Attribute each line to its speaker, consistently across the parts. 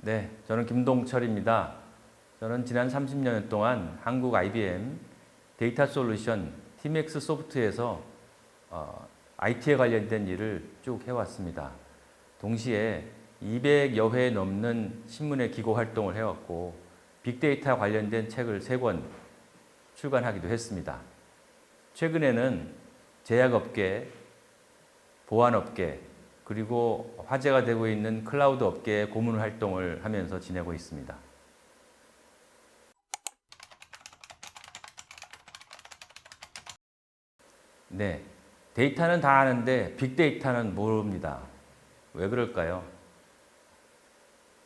Speaker 1: 네, 저는 김동철입니다. 저는 지난 30년 동안 한국 IBM 데이터 솔루션 팀엑스 소프트에서 IT에 관련된 일을 쭉 해왔습니다. 동시에 200여 회 넘는 신문의 기고 활동을 해왔고 빅데이터 관련된 책을 3권 출간하기도 했습니다. 최근에는 제약업계, 보안업계, 그리고 화제가 되고 있는 클라우드 업계의 고문 활동을 하면서 지내고 있습니다. 네, 데이터는 다 아는데 빅데이터는 모릅니다. 왜 그럴까요?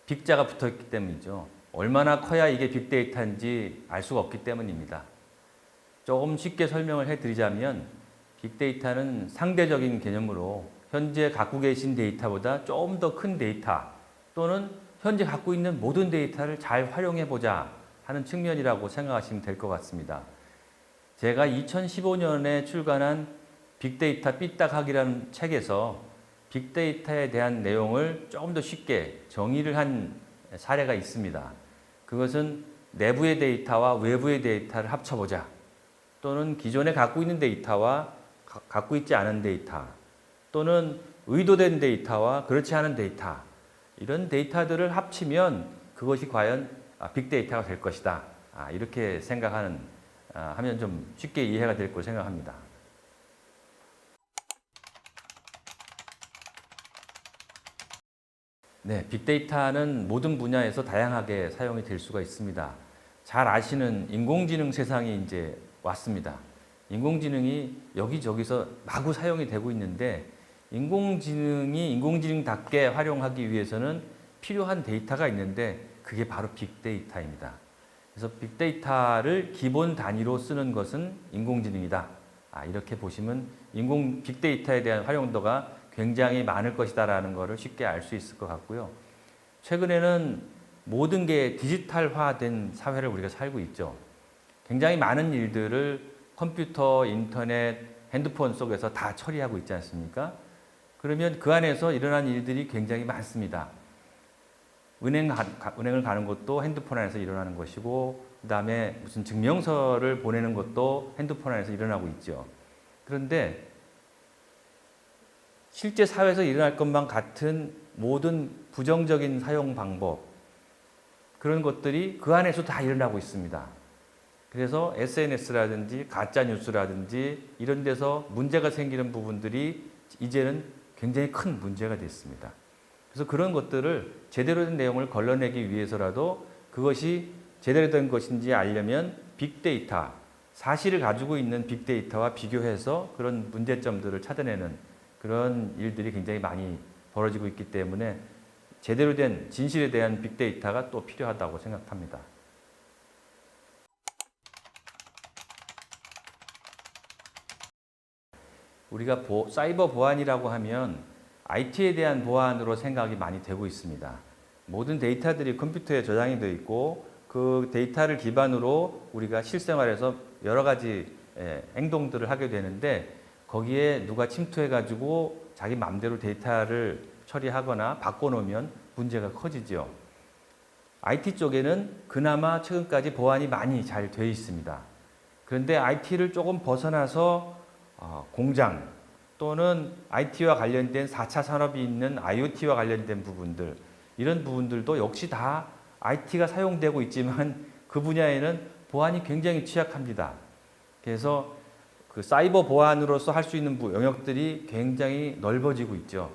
Speaker 1: 빅자가 붙어있기 때문이죠. 얼마나 커야 이게 빅데이터인지 알 수가 없기 때문입니다. 조금 쉽게 설명을 해드리자면 빅데이터는 상대적인 개념으로 현재 갖고 계신 데이터보다 조금 더 큰 데이터 또는 현재 갖고 있는 모든 데이터를 잘 활용해 보자 하는 측면이라고 생각하시면 될 것 같습니다. 제가 2015년에 출간한 빅데이터 삐딱하기라는 책에서 빅데이터에 대한 내용을 조금 더 쉽게 정의를 한 사례가 있습니다. 그것은 내부의 데이터와 외부의 데이터를 합쳐보자, 또는 기존에 갖고 있는 데이터와 갖고 있지 않은 데이터, 또는 의도된 데이터와 그렇지 않은 데이터, 이런 데이터들을 합치면 그것이 과연 빅데이터가 될 것이다. 이렇게 하면 좀 쉽게 이해가 될 거라고 생각합니다. 네, 빅데이터는 모든 분야에서 다양하게 사용이 될 수가 있습니다. 잘 아시는 인공지능 세상이 이제 왔습니다. 인공지능이 여기저기서 마구 사용이 되고 있는데 인공지능이 인공지능답게 활용하기 위해서는 필요한 데이터가 있는데 그게 바로 빅데이터입니다. 그래서 빅데이터를 기본 단위로 쓰는 것은 인공지능이다. 이렇게 보시면 빅데이터에 대한 활용도가 굉장히 많을 것이다라는 것을 쉽게 알 수 있을 것 같고요. 최근에는 모든 게 디지털화된 사회를 우리가 살고 있죠. 굉장히 많은 일들을 컴퓨터, 인터넷, 핸드폰 속에서 다 처리하고 있지 않습니까? 그러면 그 안에서 일어난 일들이 굉장히 많습니다. 은행을 가는 것도 핸드폰 안에서 일어나는 것이고, 그 다음에 무슨 증명서를 보내는 것도 핸드폰 안에서 일어나고 있죠. 그런데 실제 사회에서 일어날 것만 같은 모든 부정적인 사용 방법, 그런 것들이 그 안에서 다 일어나고 있습니다. 그래서 SNS라든지 가짜뉴스라든지 이런 데서 문제가 생기는 부분들이 이제는 굉장히 큰 문제가 됐습니다. 그래서 그런 것들을 제대로 된 내용을 걸러내기 위해서라도 그것이 제대로 된 것인지 알려면 빅데이터, 사실을 가지고 있는 빅데이터와 비교해서 그런 문제점들을 찾아내는 그런 일들이 굉장히 많이 벌어지고 있기 때문에 제대로 된 진실에 대한 빅데이터가 또 필요하다고 생각합니다. 우리가 사이버 보안이라고 하면 IT에 대한 보안으로 생각이 많이 되고 있습니다. 모든 데이터들이 컴퓨터에 저장이 되어 있고 그 데이터를 기반으로 우리가 실생활에서 여러 가지 행동들을 하게 되는데 거기에 누가 침투해가지고 자기 마음대로 데이터를 처리하거나 바꿔놓으면 문제가 커지죠. IT 쪽에는 그나마 최근까지 보안이 많이 잘 되어 있습니다. 그런데 IT를 조금 벗어나서 공장 또는 IT와 관련된 4차 산업이 있는 IoT와 관련된 부분들, 이런 부분들도 역시 다 IT가 사용되고 있지만 그 분야에는 보안이 굉장히 취약합니다. 그래서 그 사이버 보안으로서 할 수 있는 영역들이 굉장히 넓어지고 있죠.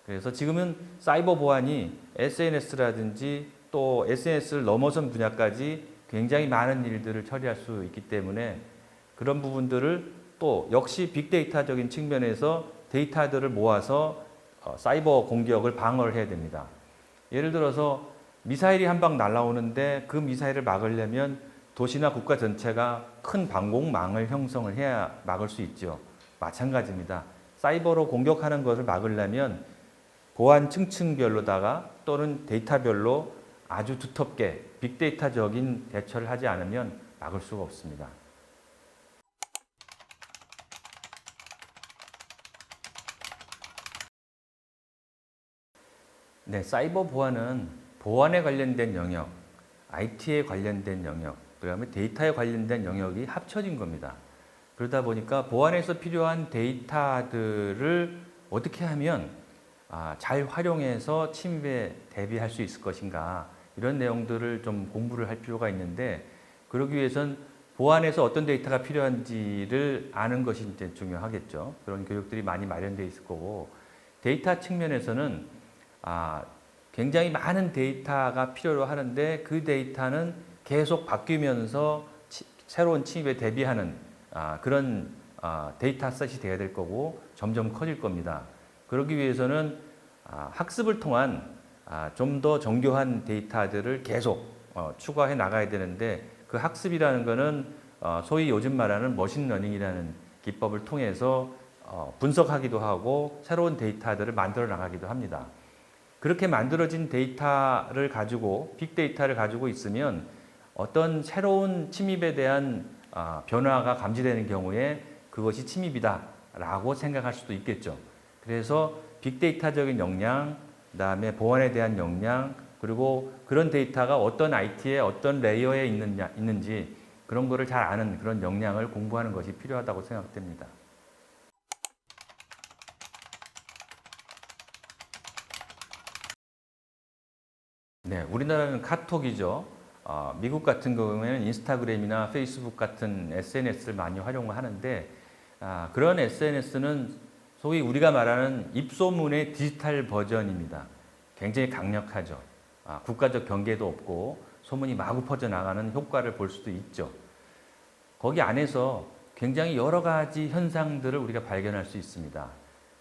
Speaker 1: 그래서 지금은 사이버 보안이 SNS라든지 또 SNS를 넘어선 분야까지 굉장히 많은 일들을 처리할 수 있기 때문에 그런 부분들을 또 역시 빅데이터적인 측면에서 데이터들을 모아서 사이버 공격을 방어를 해야 됩니다. 예를 들어서 미사일이 한 방 날아오는데 그 미사일을 막으려면 도시나 국가 전체가 큰 방공망을 형성을 해야 막을 수 있죠. 마찬가지입니다. 사이버로 공격하는 것을 막으려면 보안 층층별로다가 또는 데이터별로 아주 두텁게 빅데이터적인 대처를 하지 않으면 막을 수가 없습니다. 네, 사이버 보안은 보안에 관련된 영역, IT에 관련된 영역, 그다음에 데이터에 관련된 영역이 합쳐진 겁니다. 그러다 보니까 보안에서 필요한 데이터들을 어떻게 하면 잘 활용해서 침입에 대비할 수 있을 것인가, 이런 내용들을 좀 공부를 할 필요가 있는데, 그러기 위해선 보안에서 어떤 데이터가 필요한지를 아는 것이 이제 중요하겠죠. 그런 교육들이 많이 마련되어 있을 거고, 데이터 측면에서는 굉장히 많은 데이터가 필요로 하는데 그 데이터는 계속 바뀌면서 새로운 침입에 대비하는 그런 데이터 셋이 돼야 될 거고 점점 커질 겁니다. 그러기 위해서는 학습을 통한 좀 더 정교한 데이터들을 계속 추가해 나가야 되는데, 그 학습이라는 거는 소위 요즘 말하는 머신러닝이라는 기법을 통해서 분석하기도 하고 새로운 데이터들을 만들어 나가기도 합니다. 그렇게 만들어진 데이터를 가지고, 빅데이터를 가지고 있으면 어떤 새로운 침입에 대한 변화가 감지되는 경우에 그것이 침입이다라고 생각할 수도 있겠죠. 그래서 빅데이터적인 역량, 그다음에 보안에 대한 역량, 그리고 그런 데이터가 어떤 IT에 어떤 레이어에 있는지 그런 거를 잘 아는 그런 역량을 공부하는 것이 필요하다고 생각됩니다. 네, 우리나라는 카톡이죠. 미국 같은 경우에는 인스타그램이나 페이스북 같은 SNS를 많이 활용을 하는데, 그런 SNS는 소위 우리가 말하는 입소문의 디지털 버전입니다. 굉장히 강력하죠. 국가적 경계도 없고 소문이 마구 퍼져나가는 효과를 볼 수도 있죠. 거기 안에서 굉장히 여러 가지 현상들을 우리가 발견할 수 있습니다.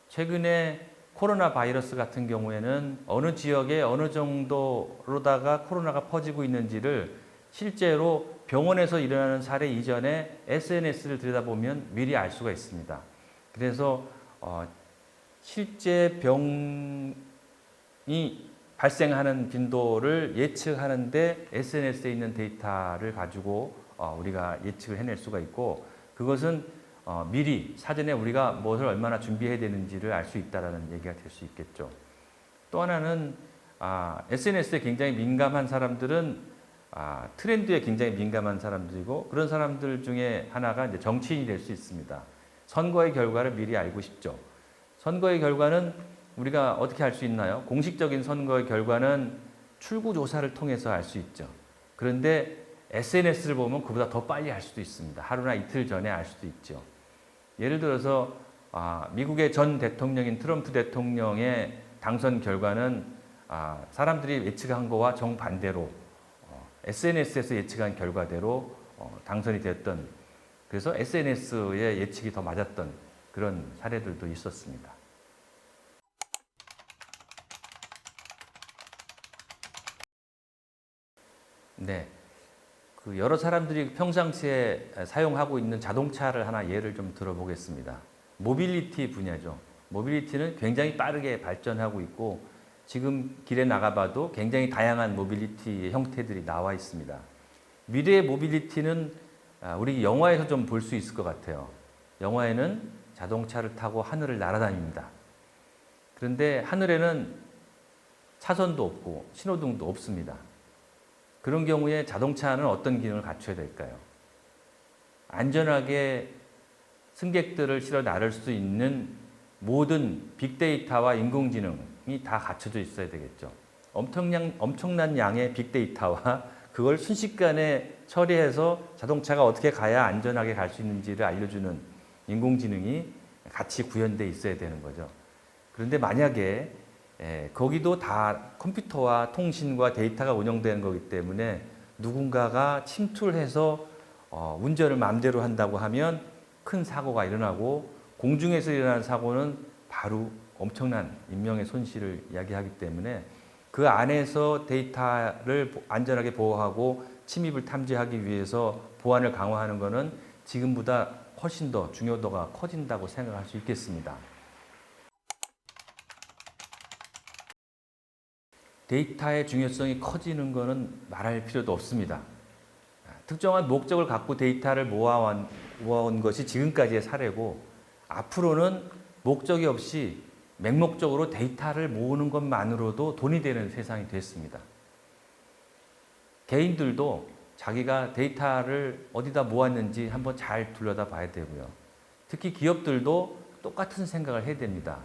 Speaker 1: 최근에 코로나 바이러스 같은 경우에는 어느 지역에 어느 정도로다가 코로나가 퍼지고 있는지를 실제로 병원에서 일어나는 사례 이전에 SNS를 들여다보면 미리 알 수가 있습니다. 그래서 실제 병이 발생하는 빈도를 예측하는데 SNS에 있는 데이터를 가지고 우리가 예측을 해낼 수가 있고, 그것은 미리 사전에 우리가 무엇을 얼마나 준비해야 되는지를 알 수 있다는 얘기가 될 수 있겠죠. 또 하나는 SNS에 굉장히 민감한 사람들은 트렌드에 굉장히 민감한 사람들이고, 그런 사람들 중에 하나가 이제 정치인이 될 수 있습니다. 선거의 결과를 미리 알고 싶죠. 선거의 결과는 우리가 어떻게 알 수 있나요? 공식적인 선거의 결과는 출구조사를 통해서 알 수 있죠. 그런데 SNS를 보면 그보다 더 빨리 알 수도 있습니다. 하루나 이틀 전에 알 수도 있죠. 예를 들어서 미국의 전 대통령인 트럼프 대통령의 당선 결과는 사람들이 예측한 거와 정반대로 SNS에서 예측한 결과대로 당선이 되었던, 그래서 SNS의 예측이 더 맞았던 그런 사례들도 있었습니다. 네. 여러 사람들이 평상시에 사용하고 있는 자동차를 하나 예를 좀 들어보겠습니다. 모빌리티 분야죠. 모빌리티는 굉장히 빠르게 발전하고 있고, 지금 길에 나가봐도 굉장히 다양한 모빌리티의 형태들이 나와 있습니다. 미래의 모빌리티는 우리 영화에서 좀 볼 수 있을 것 같아요. 영화에는 자동차를 타고 하늘을 날아다닙니다. 그런데 하늘에는 차선도 없고 신호등도 없습니다. 그런 경우에 자동차는 어떤 기능을 갖춰야 될까요? 안전하게 승객들을 실어 나를 수 있는 모든 빅데이터와 인공지능이 다 갖춰져 있어야 되겠죠. 엄청난 양의 빅데이터와 그걸 순식간에 처리해서 자동차가 어떻게 가야 안전하게 갈 수 있는지를 알려주는 인공지능이 같이 구현되어 있어야 되는 거죠. 그런데 만약에 거기도 다 컴퓨터와 통신과 데이터가 운영되는 거기 때문에 누군가가 침투를 해서 운전을 마음대로 한다고 하면 큰 사고가 일어나고, 공중에서 일어나는 사고는 바로 엄청난 인명의 손실을 이야기하기 때문에 그 안에서 데이터를 안전하게 보호하고 침입을 탐지하기 위해서 보안을 강화하는 것은 지금보다 훨씬 더 중요도가 커진다고 생각할 수 있겠습니다. 데이터의 중요성이 커지는 것은 말할 필요도 없습니다. 특정한 목적을 갖고 데이터를 모아온 것이 지금까지의 사례고, 앞으로는 목적이 없이 맹목적으로 데이터를 모으는 것만으로도 돈이 되는 세상이 됐습니다. 개인들도 자기가 데이터를 어디다 모았는지 한번 잘 둘러다 봐야 되고요. 특히 기업들도 똑같은 생각을 해야 됩니다.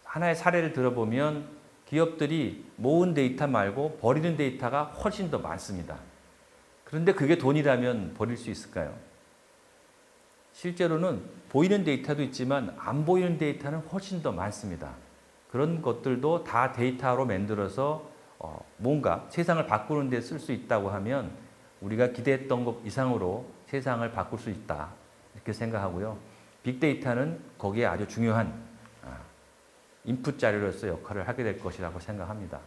Speaker 1: 하나의 사례를 들어보면 기업들이 모은 데이터 말고 버리는 데이터가 훨씬 더 많습니다. 그런데 그게 돈이라면 버릴 수 있을까요? 실제로는 보이는 데이터도 있지만 안 보이는 데이터는 훨씬 더 많습니다. 그런 것들도 다 데이터로 만들어서 뭔가 세상을 바꾸는 데 쓸 수 있다고 하면 우리가 기대했던 것 이상으로 세상을 바꿀 수 있다 이렇게 생각하고요. 빅데이터는 거기에 아주 중요한 인풋 자료로서 역할을 하게 될 것이라고 생각합니다.